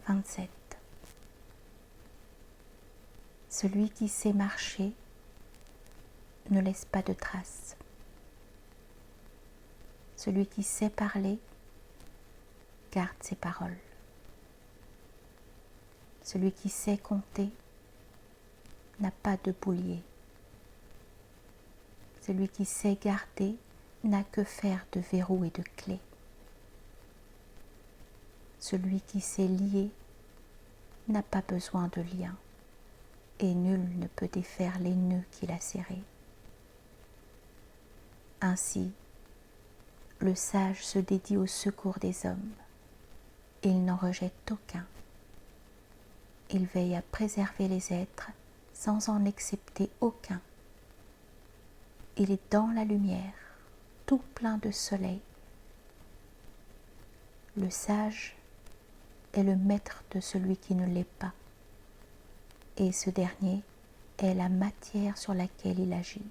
27. Celui qui sait marcher ne laisse pas de traces. Celui qui sait parler garde ses paroles. Celui qui sait compter n'a pas de boulier. Celui qui sait garder n'a que faire de verrous et de clés. Celui qui sait lier n'a pas besoin de lien, et nul ne peut défaire les nœuds qu'il a serrés. Ainsi, le sage se dédie au secours des hommes. Il n'en rejette aucun. Il veille à préserver les êtres sans en accepter aucun. Il est dans la lumière, tout plein de soleil. Le sage est le maître de celui qui ne l'est pas, et ce dernier est la matière sur laquelle il agit.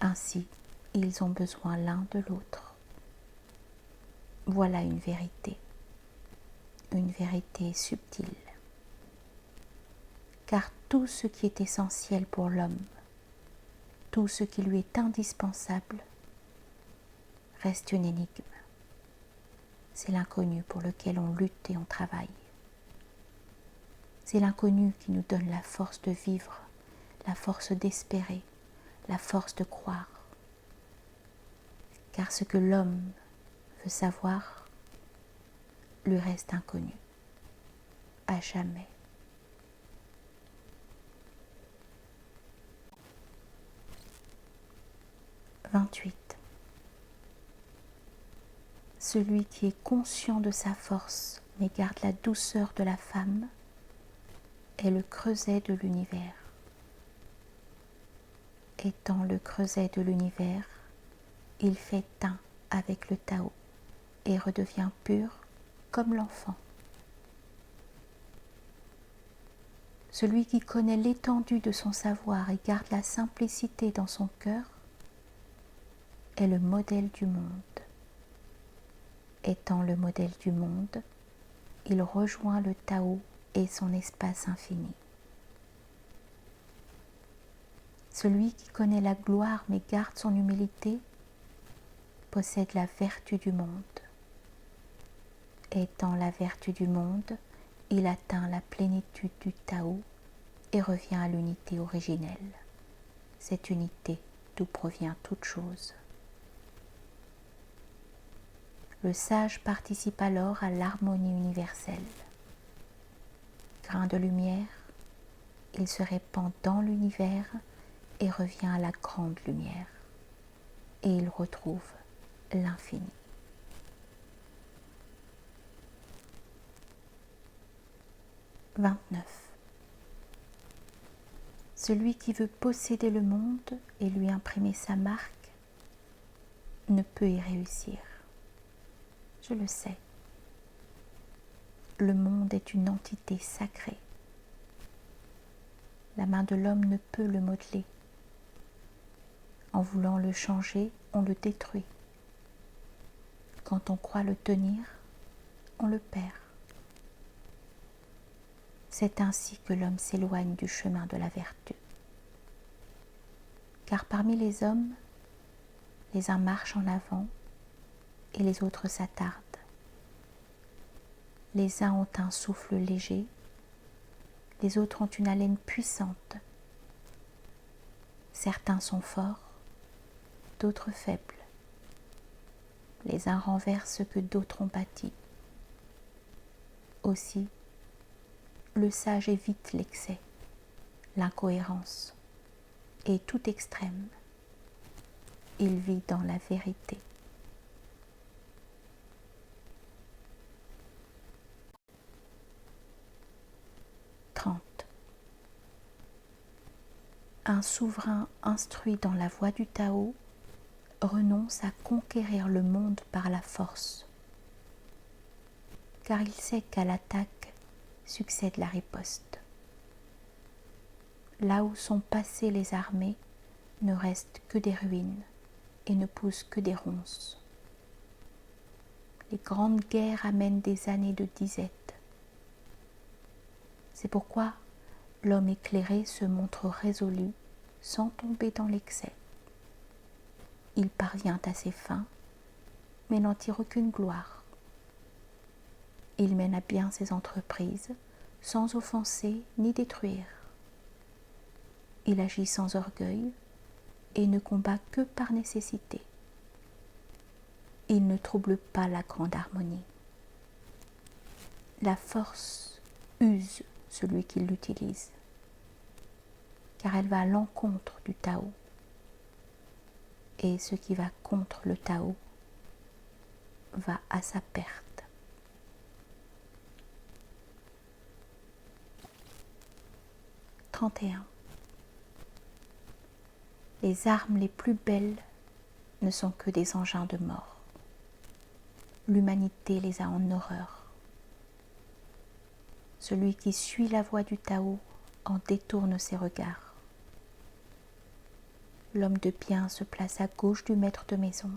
Ainsi, ils ont besoin l'un de l'autre. Voilà une vérité subtile. Car tout ce qui est essentiel pour l'homme, tout ce qui lui est indispensable, reste une énigme. C'est l'inconnu pour lequel on lutte et on travaille. C'est l'inconnu qui nous donne la force de vivre, la force d'espérer, la force de croire. Car ce que l'homme veut savoir lui reste inconnu, à jamais. « 28. Celui qui est conscient de sa force mais garde la douceur de la femme est le creuset de l'univers. Étant le creuset de l'univers, il fait un avec le Tao et redevient pur comme l'enfant. Celui qui connaît l'étendue de son savoir et garde la simplicité dans son cœur est le modèle du monde. Étant le modèle du monde, il rejoint le Tao et son espace infini. Celui qui connaît la gloire mais garde son humilité possède la vertu du monde. Étant la vertu du monde, il atteint la plénitude du Tao et revient à l'unité originelle, cette unité d'où provient toute chose. Le sage participe alors à l'harmonie universelle. Grain de lumière, il se répand dans l'univers et revient à la grande lumière, et il retrouve l'infini. « 29. Celui qui veut posséder le monde et lui imprimer sa marque ne peut y réussir. Je le sais. Le monde est une entité sacrée. La main de l'homme ne peut le modeler. En voulant le changer, on le détruit. Quand on croit le tenir, on le perd. C'est ainsi que l'homme s'éloigne du chemin de la vertu. Car parmi les hommes, les uns marchent en avant et les autres s'attardent. Les uns ont un souffle léger, les autres ont une haleine puissante. Certains sont forts, d'autres faibles. Les uns renversent ce que d'autres ont bâti. Aussi, le sage évite l'excès, l'incohérence et tout extrême. Il vit dans la vérité. Un souverain instruit dans la voie du Tao renonce à conquérir le monde par la force, car il sait qu'à l'attaque succède la riposte. Là où sont passées les armées, ne restent que des ruines et ne poussent que des ronces. Les grandes guerres amènent des années de disette. C'est pourquoi l'homme éclairé se montre résolu sans tomber dans l'excès. Il parvient à ses fins, mais n'en tire aucune gloire. Il mène à bien ses entreprises sans offenser ni détruire. Il agit sans orgueil et ne combat que par nécessité. Il ne trouble pas la grande harmonie. La force use celui qui l'utilise, car elle va à l'encontre du Tao. Et ce qui va contre le Tao va à sa perte. 31. Les armes les plus belles ne sont que des engins de mort. L'humanité les a en horreur. Celui qui suit la voie du Tao en détourne ses regards. L'homme de bien se place à gauche du maître de maison.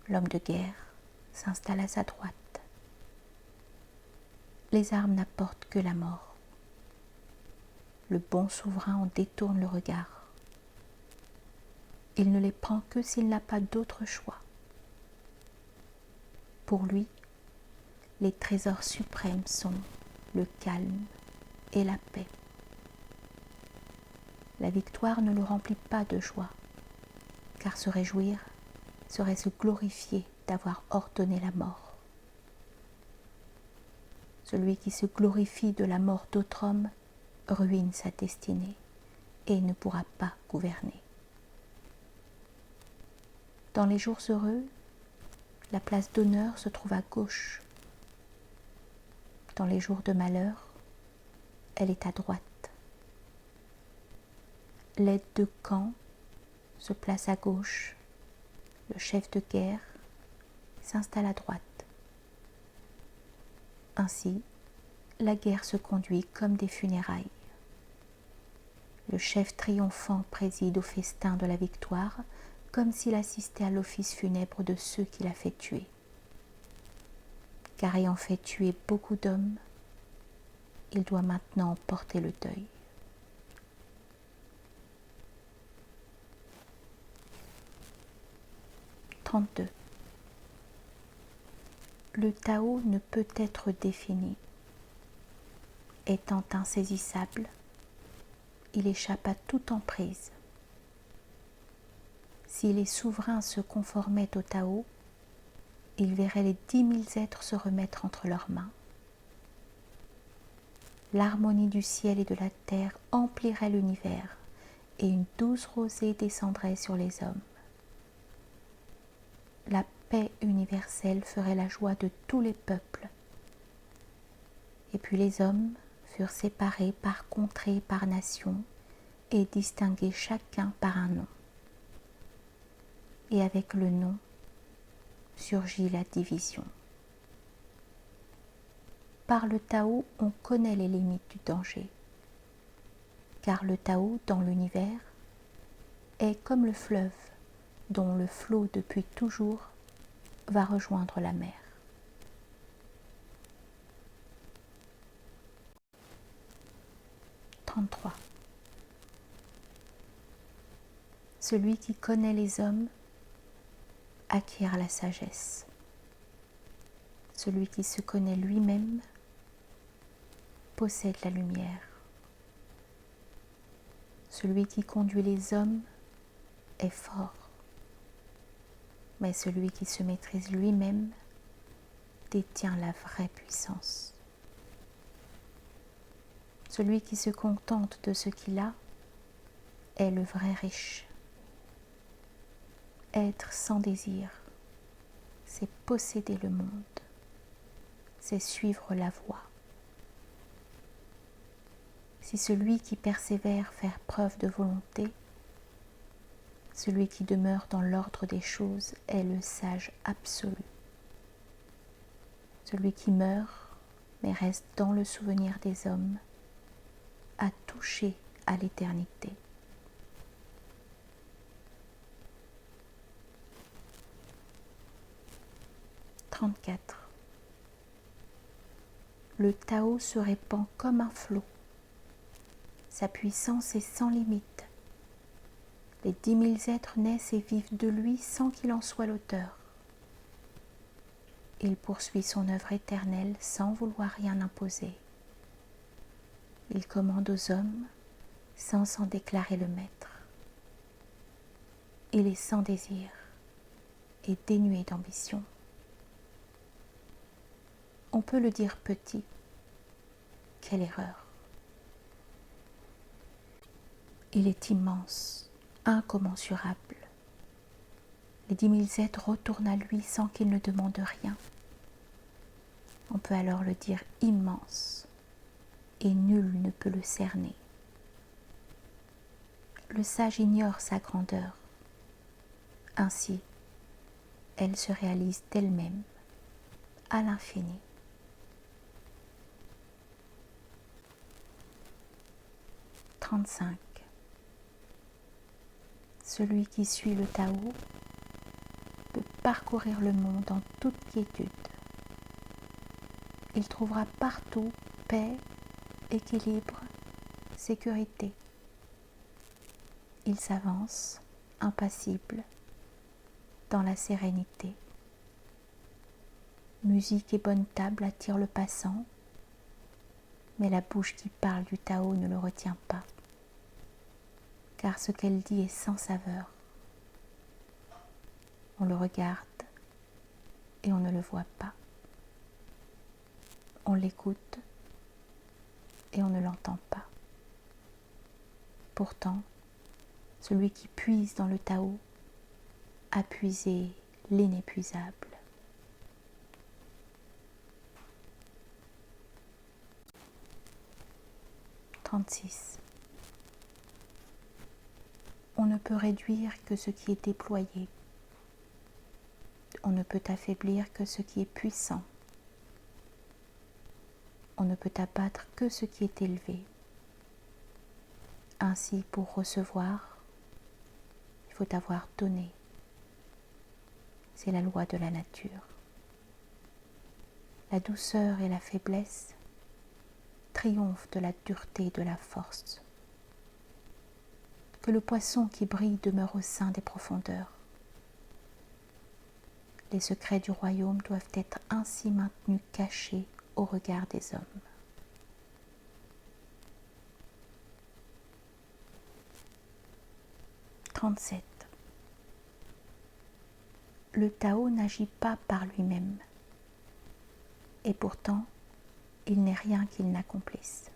L'homme de guerre s'installe à sa droite. Les armes n'apportent que la mort. Le bon souverain en détourne le regard. Il ne les prend que s'il n'a pas d'autre choix. Pour lui, les trésors suprêmes sont le calme et la paix. La victoire ne le remplit pas de joie, car se réjouir serait se glorifier d'avoir ordonné la mort. Celui qui se glorifie de la mort d'autre homme ruine sa destinée et ne pourra pas gouverner. Dans les jours heureux, la place d'honneur se trouve à gauche. Dans les jours de malheur, elle est à droite. L'aide de camp se place à gauche. Le chef de guerre s'installe à droite. Ainsi, la guerre se conduit comme des funérailles. Le chef triomphant préside au festin de la victoire comme s'il assistait à l'office funèbre de ceux qu'il a fait tuer. Car ayant fait tuer beaucoup d'hommes, il doit maintenant porter le deuil. Le Tao ne peut être défini. Étant insaisissable, il échappe à toute emprise. Si les souverains se conformaient au Tao, ils verraient les 10 000 êtres se remettre entre leurs mains. L'harmonie du ciel et de la terre emplirait l'univers et une douce rosée descendrait sur les hommes. La paix universelle ferait la joie de tous les peuples. Et puis les hommes furent séparés par contrées, par nations, et distingués chacun par un nom. Et avec le nom surgit la division. Par le Tao, on connaît les limites du danger, car le Tao dans l'univers est comme le fleuve dont le flot depuis toujours va rejoindre la mer. Celui qui connaît les hommes acquiert la sagesse. Celui qui se connaît lui-même possède la lumière. Celui qui conduit les hommes est fort, mais celui qui se maîtrise lui-même détient la vraie puissance. Celui qui se contente de ce qu'il a est le vrai riche. Être sans désir, c'est posséder le monde, c'est suivre la voie. Si celui qui persévère fait preuve de volonté, celui qui demeure dans l'ordre des choses est le sage absolu. Celui qui meurt, mais reste dans le souvenir des hommes, a touché à l'éternité. 34. Le Tao se répand comme un flot. Sa puissance est sans limite. Les 10 000 êtres naissent et vivent de lui sans qu'il en soit l'auteur. Il poursuit son œuvre éternelle sans vouloir rien imposer. Il commande aux hommes sans s'en déclarer le maître. Il est sans désir et dénué d'ambition. On peut le dire petit. Quelle erreur! Il est immense, incommensurable. Les 10 000 êtres retournent à lui sans qu'il ne demande rien. On peut alors le dire immense, et nul ne peut le cerner. Le sage ignore sa grandeur. Ainsi, elle se réalise d'elle-même à l'infini. « 35. Celui qui suit le Tao peut parcourir le monde en toute quiétude. Il trouvera partout paix, équilibre, sécurité. Il s'avance, impassible, dans la sérénité. Musique et bonne table attirent le passant, mais la bouche qui parle du Tao ne le retient pas, car ce qu'elle dit est sans saveur. On le regarde et on ne le voit pas. On l'écoute et on ne l'entend pas. Pourtant, celui qui puise dans le Tao a puisé l'inépuisable. « 36. On ne peut réduire que ce qui est déployé. On ne peut affaiblir que ce qui est puissant. On ne peut abattre que ce qui est élevé. Ainsi, pour recevoir, il faut avoir donné. C'est la loi de la nature. La douceur et la faiblesse triomphent de la dureté et de la force. Que le poisson qui brille demeure au sein des profondeurs. Les secrets du royaume doivent être ainsi maintenus cachés au regard des hommes. « 37. Le Tao n'agit pas par lui-même, et pourtant, il n'est rien qu'il n'accomplisse.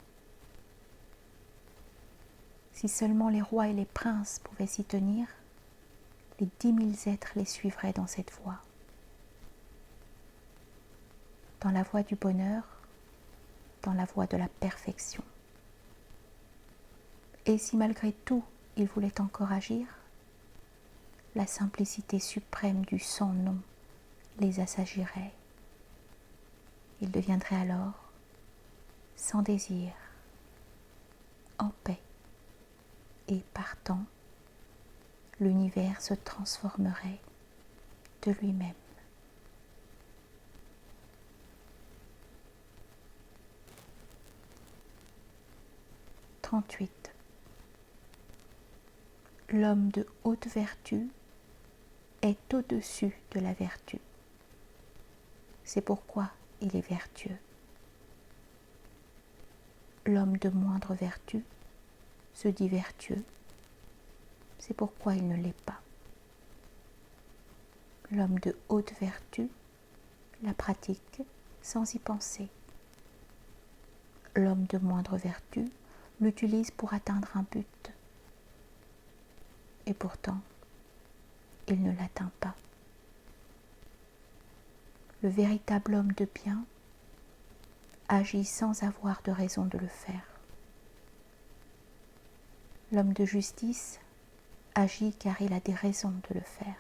Si seulement les rois et les princes pouvaient s'y tenir, les 10 000 êtres les suivraient dans cette voie. Dans la voie du bonheur, dans la voie de la perfection. Et si malgré tout, ils voulaient encore agir, la simplicité suprême du sans nom les assagirait. Ils deviendraient alors sans désir, en paix, et partant, l'univers se transformerait de lui-même. « 38. L'homme de haute vertu est au-dessus de la vertu. C'est pourquoi il est vertueux. L'homme de moindre vertu se dit vertueux. C'est pourquoi il ne l'est pas. L'homme de haute vertu la pratique sans y penser. L'homme de moindre vertu l'utilise pour atteindre un but. Et pourtant, il ne l'atteint pas. Le véritable homme de bien agit sans avoir de raison de le faire. L'homme de justice agit car il a des raisons de le faire.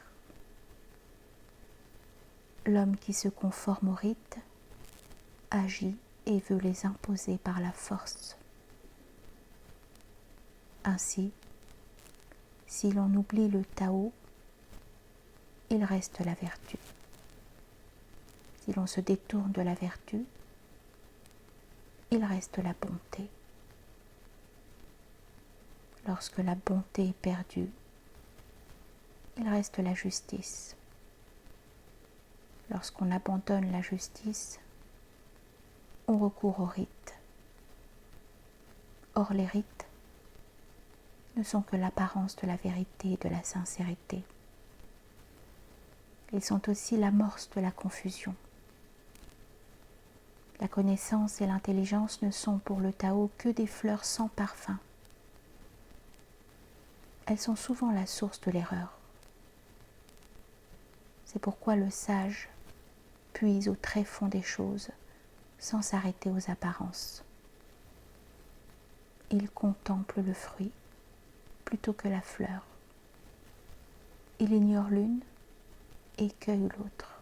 L'homme qui se conforme aux rites agit et veut les imposer par la force. Ainsi, si l'on oublie le Tao, il reste la vertu. Si l'on se détourne de la vertu, il reste la bonté. Lorsque la bonté est perdue, il reste la justice. Lorsqu'on abandonne la justice, on recourt aux rites. Or, les rites ne sont que l'apparence de la vérité et de la sincérité. Ils sont aussi l'amorce de la confusion. La connaissance et l'intelligence ne sont pour le Tao que des fleurs sans parfum. Elles sont souvent la source de l'erreur. C'est pourquoi le sage puise au tréfond des choses sans s'arrêter aux apparences. Il contemple le fruit plutôt que la fleur. Il ignore l'une et cueille l'autre.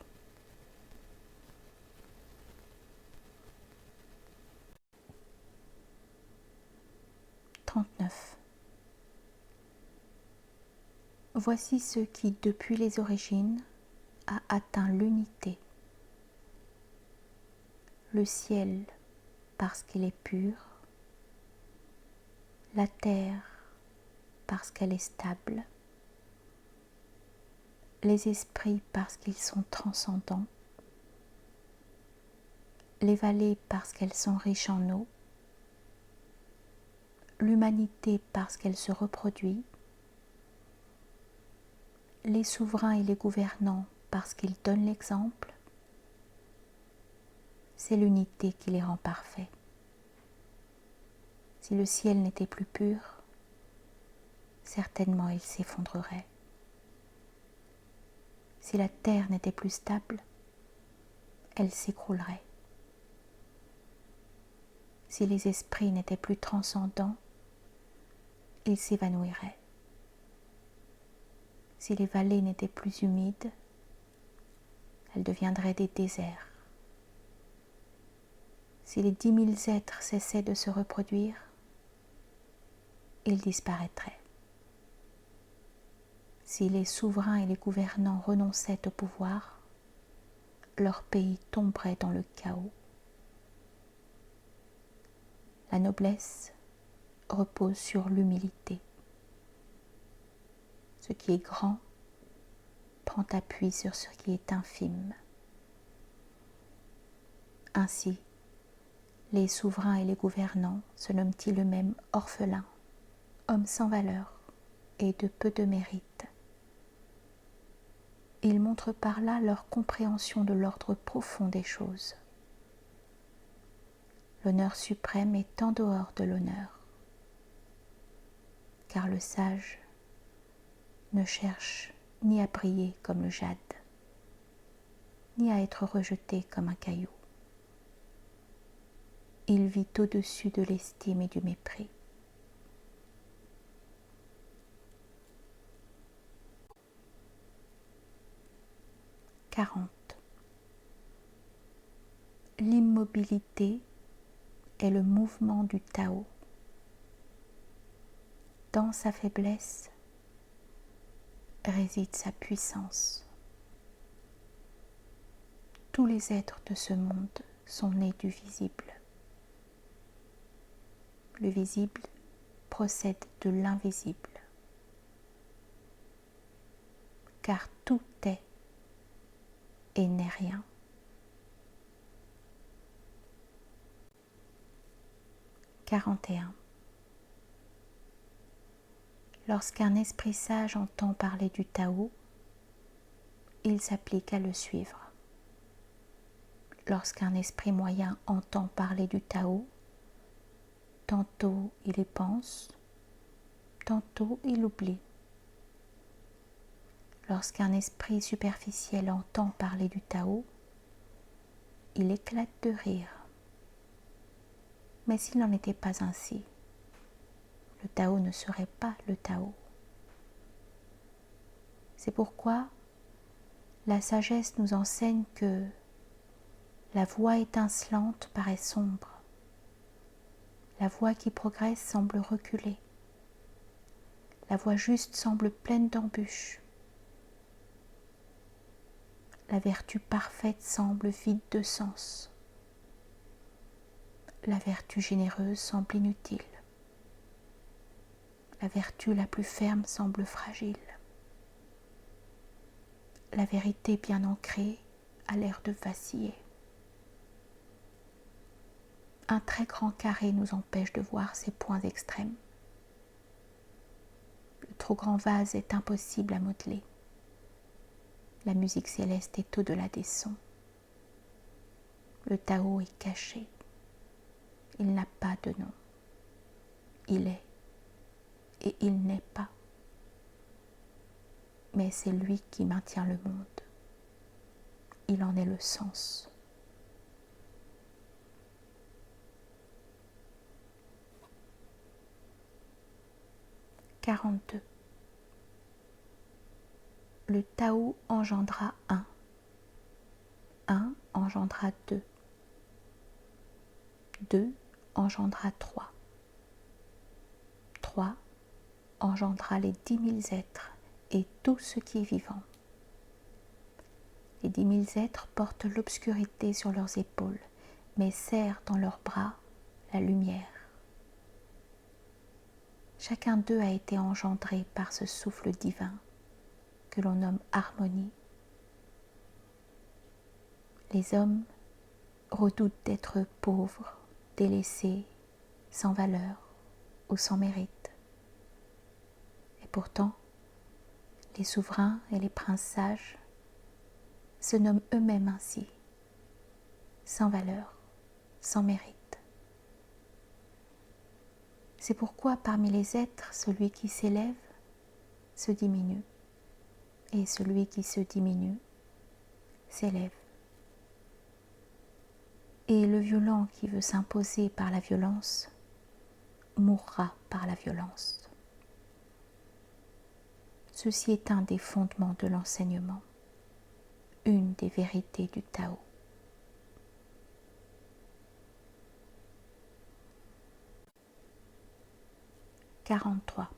Voici ce qui, depuis les origines, a atteint l'unité. Le ciel, parce qu'il est pur, la terre, parce qu'elle est stable, les esprits, parce qu'ils sont transcendants, les vallées, parce qu'elles sont riches en eau, l'humanité, parce qu'elle se reproduit, les souverains et les gouvernants parce qu'ils donnent l'exemple, c'est l'unité qui les rend parfaits. Si le ciel n'était plus pur, certainement il s'effondrerait. Si la terre n'était plus stable, elle s'écroulerait. Si les esprits n'étaient plus transcendants, ils s'évanouiraient. Si les vallées n'étaient plus humides, elles deviendraient des déserts. Si les 10 000 êtres cessaient de se reproduire, ils disparaîtraient. Si les souverains et les gouvernants renonçaient au pouvoir, leur pays tomberait dans le chaos. La noblesse repose sur l'humilité. Ce qui est grand prend appui sur ce qui est infime. Ainsi, les souverains et les gouvernants se nomment-ils eux-mêmes orphelins, hommes sans valeur et de peu de mérite. Ils montrent par là leur compréhension de l'ordre profond des choses. L'honneur suprême est en dehors de l'honneur, car le sage ne cherche ni à briller comme le jade, ni à être rejeté comme un caillou. Il vit au-dessus de l'estime et du mépris. L'immobilité est le mouvement du Tao. Dans sa faiblesse réside sa puissance. Tous les êtres de ce monde sont nés du visible. Le visible procède de l'invisible, car tout est et n'est rien. Lorsqu'un esprit sage entend parler du Tao, il s'applique à le suivre. Lorsqu'un esprit moyen entend parler du Tao, tantôt il y pense, tantôt il oublie. Lorsqu'un esprit superficiel entend parler du Tao, il éclate de rire. Mais s'il n'en était pas ainsi, le Tao ne serait pas le Tao. C'est pourquoi la sagesse nous enseigne que la voie étincelante paraît sombre, la voie qui progresse semble reculer, la voie juste semble pleine d'embûches. la vertu parfaite semble vide de sens. La vertu généreuse semble inutile. La vertu la plus ferme semble fragile. La vérité bien ancrée a l'air de vaciller. Un très grand carré nous empêche de voir ces points extrêmes. Le trop grand vase est impossible à modeler. La musique céleste est au-delà des sons. Le Tao est caché. Il n'a pas de nom. Il est et il n'est pas. Mais c'est lui qui maintient le monde. Il en est le sens. « 42. Le Tao engendra un. Un engendra deux. Deux engendra trois. Trois engendra les 10 000 êtres et tout ce qui est vivant. Les 10 000 êtres portent l'obscurité sur leurs épaules, mais serrent dans leurs bras la lumière. Chacun d'eux a été engendré par ce souffle divin que l'on nomme harmonie. Les hommes redoutent d'être pauvres, délaissés, sans valeur ou sans mérite. Et pourtant, les souverains et les princes sages se nomment eux-mêmes ainsi, sans valeur, sans mérite. C'est pourquoi parmi les êtres, celui qui s'élève se diminue, et celui qui se diminue s'élève. Et le violent qui veut s'imposer par la violence mourra par la violence. Ceci est un des fondements de l'enseignement, une des vérités du Tao. « 43.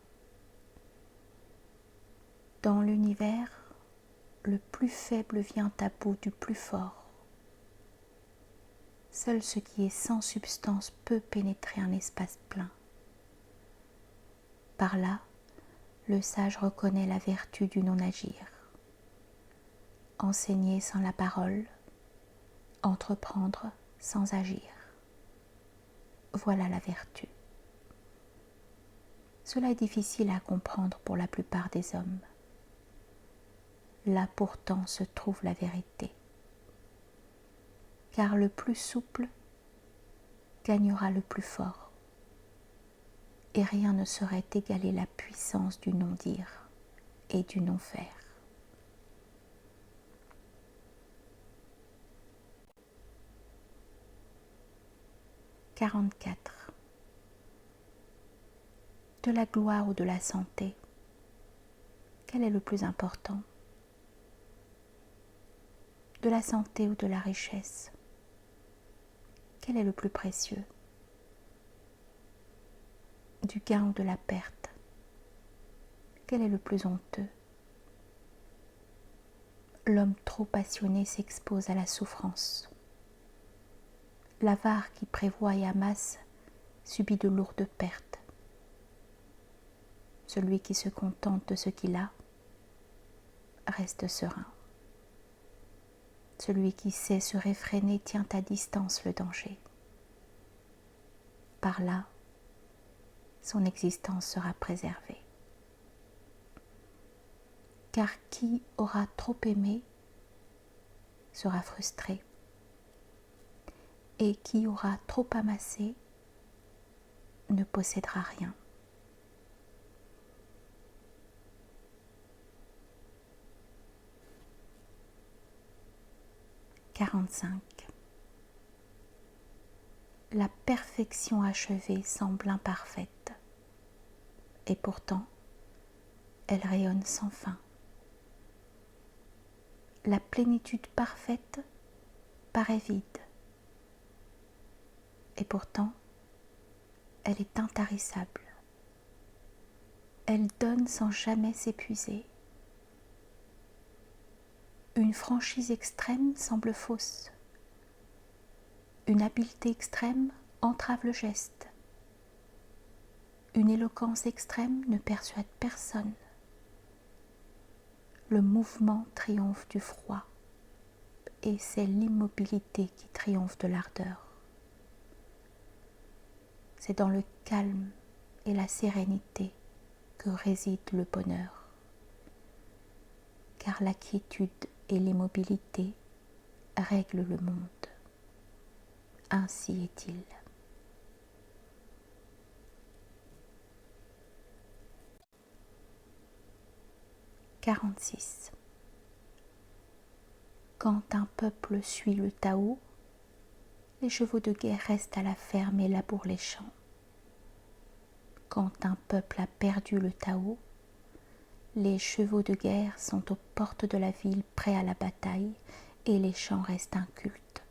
Dans l'univers, le plus faible vient à bout du plus fort. Seul ce qui est sans substance peut pénétrer un espace plein. Par là, le sage reconnaît la vertu du non-agir. Enseigner sans la parole, entreprendre sans agir. Voilà la vertu. Cela est difficile à comprendre pour la plupart des hommes. Là pourtant se trouve la vérité. Car le plus souple gagnera le plus fort. Et rien ne saurait égaler la puissance du non-dire et du non-faire. « 44. De la gloire ou de la santé, quel est le plus important? De la santé ou de la richesse, quel est le plus précieux? Du gain ou de la perte, quel est le plus honteux? L'homme trop passionné s'expose à la souffrance. L'avare qui prévoit et amasse subit de lourdes pertes. Celui qui se contente de ce qu'il a reste serein. Celui qui sait se réfréner tient à distance le danger. Par là, son existence sera préservée. Car qui aura trop aimé sera frustré, et qui aura trop amassé ne possédera rien. « 45. La perfection achevée semble imparfaite, et pourtant, elle rayonne sans fin. La plénitude parfaite paraît vide, et pourtant, elle est intarissable. Elle donne sans jamais s'épuiser. Une franchise extrême semble fausse. Une habileté extrême entrave le geste. Une éloquence extrême ne persuade personne. Le mouvement triomphe du froid, et c'est l'immobilité qui triomphe de l'ardeur. C'est dans le calme et la sérénité que réside le bonheur, car la quiétude et l'immobilité règlent le monde. Ainsi est-il. « 46. Quand un peuple suit le Tao, les chevaux de guerre restent à la ferme et labourent les champs. Quand un peuple a perdu le Tao, les chevaux de guerre sont aux portes de la ville prêts à la bataille et les champs restent incultes.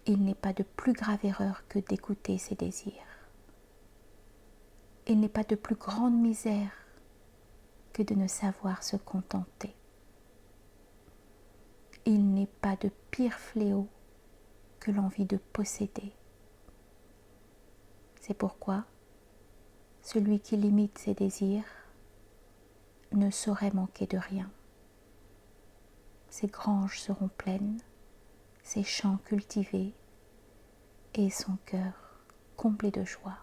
Il n'est pas de plus grave erreur que d'écouter ses désirs. Il n'est pas de plus grande misère que de ne savoir se contenter. Il n'est pas de pire fléau que l'envie de posséder. C'est pourquoi celui qui limite ses désirs ne saurait manquer de rien. Ses granges seront pleines, ses champs cultivés et son cœur comblé de joie.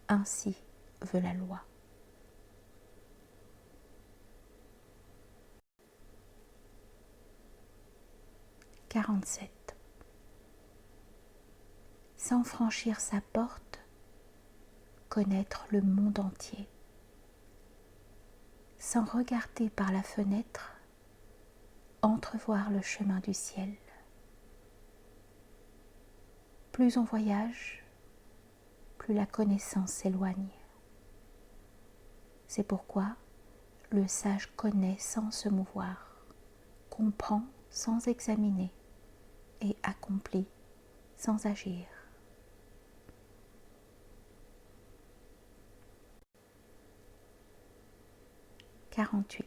Ainsi veut la loi. « 47. Sans franchir sa porte, connaître le monde entier. Sans regarder par la fenêtre, entrevoir le chemin du ciel. Plus on voyage, plus la connaissance s'éloigne. C'est pourquoi le sage connaît sans se mouvoir, comprend sans examiner et accomplit sans agir. « 48.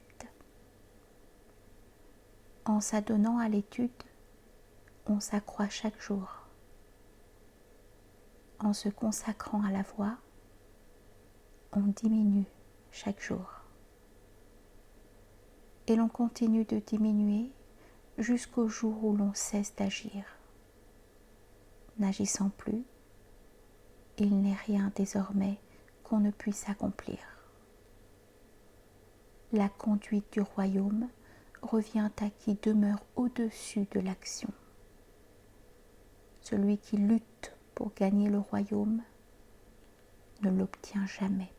En s'adonnant à l'étude, on s'accroît chaque jour. En se consacrant à la voie, on diminue chaque jour. Et l'on continue de diminuer jusqu'au jour où l'on cesse d'agir. N'agissant plus, il n'est rien désormais qu'on ne puisse accomplir. La conduite du royaume revient à qui demeure au-dessus de l'action. Celui qui lutte pour gagner le royaume ne l'obtient jamais.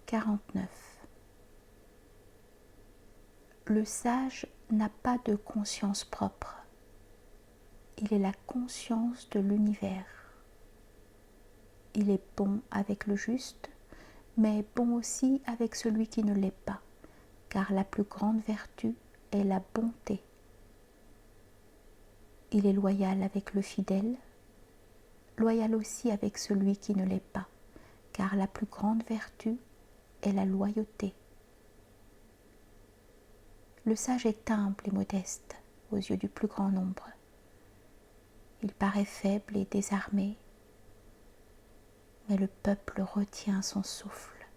« 49. Le sage n'a pas de conscience propre. Il est la conscience de l'univers. Il est bon avec le juste, mais bon aussi avec celui qui ne l'est pas, car la plus grande vertu est la bonté. Il est loyal avec le fidèle, loyal aussi avec celui qui ne l'est pas, car la plus grande vertu est la loyauté. Le sage est humble et modeste aux yeux du plus grand nombre. Il paraît faible et désarmé, mais le peuple retient son souffle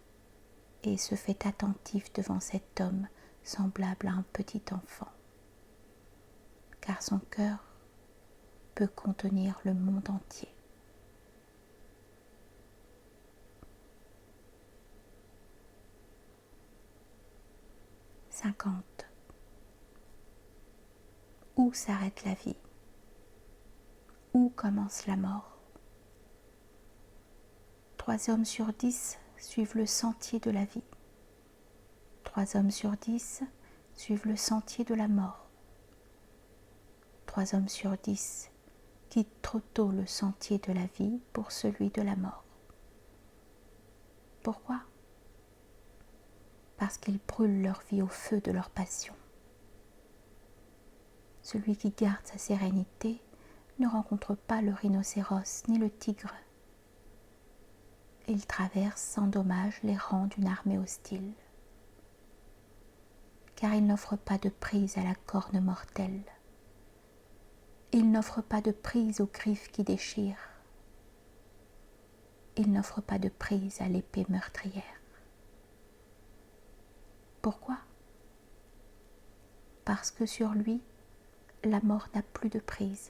et se fait attentif devant cet homme semblable à un petit enfant, car son cœur peut contenir le monde entier. « 50. Où s'arrête la vie? Où commence la mort? 3 hommes sur 10 suivent le sentier de la vie. 3 hommes sur 10 suivent le sentier de la mort. 3 hommes sur 10 quittent trop tôt le sentier de la vie pour celui de la mort. Pourquoi? Parce qu'ils brûlent leur vie au feu de leur passion. Celui qui garde sa sérénité ne rencontre pas le rhinocéros ni le tigre. il traverse sans dommage les rangs d'une armée hostile, car il n'offre pas de prise à la corne mortelle. Il n'offre pas de prise aux griffes qui déchirent. Il n'offre pas de prise à l'épée meurtrière. Pourquoi ? Parce que sur lui, la mort n'a plus de prise.